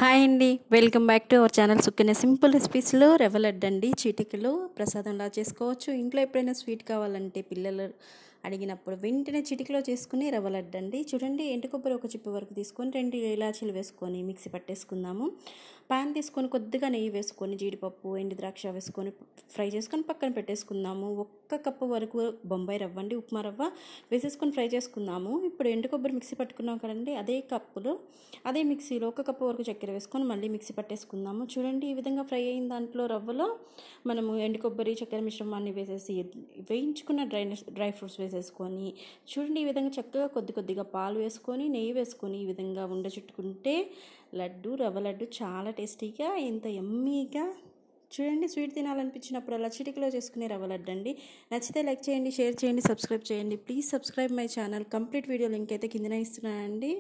Hi అండి, welcome back to our channel. Sukanya simple రెసిపీస్లో రవ్వ లడ్డు అండి. చిటికలో ప్రసాదంలా చేసుకోవచ్చు. ఇంట్లో ఎప్పుడైనా స్వీట్ కావాలంటే పిల్లలు అడిగినప్పుడు వెంటనే చిటికలో చేసుకుని రవ్వ లడ్డు అండి. చూడండి, ఎండు కొబ్బరి ఒక చిప్ప వరకు తీసుకొని 2 ఇలాచీలు వేసుకొని మిక్సీ పట్టేసుకుందాము. పాన్ తీసుకొని కొద్దిగా నెయ్యి వేసుకొని జీడిపప్పు ఎండు ద్రాక్ష వేసుకొని ఫ్రై చేసుకొని పక్కన పెట్టేసుకుందాము. 1 కప్పు వరకు బొంబాయి రవ్వ అండి, ఉప్మా రవ్వ వేసేసుకొని ఫ్రై చేసుకుందాము. ఇప్పుడు ఎండు కొబ్బరి మిక్సీ పట్టుకున్నాం కదండి, అదే కప్పులో అదే మిక్సీలో 1 కప్పు వరకు చక్కెర వేసుకొని మళ్ళీ మిక్సీ పట్టేసుకుందాము. చూడండి, ఈ విధంగా ఫ్రై అయిన దాంట్లో రవ్వలో మనము ఎండు కొబ్బరి చక్కెర మిశ్రమాన్ని వేసేసి వేయించుకున్న డ్రై ఫ్రూట్స్ వేసేసుకొని చూడండి, ఈ విధంగా చక్కగా కొద్దిగా పాలు వేసుకొని నెయ్యి వేసుకొని ఈ విధంగా ఉండ చుట్టుకుంటే రవ్వ లడ్డు చాలా టేస్టీగా ఎంత యమ్మీగా. చూడండి, స్వీట్ తినాలనిపించినప్పుడు అలా చిటికలో చేసుకునే రవ్వ లడ్డు అండి. నచ్చితే లైక్ చేయండి, షేర్ చేయండి, సబ్స్క్రైబ్ చేయండి. Please subscribe my channel. Complete video link అయితే కిందనే ఇస్తున్నానండి.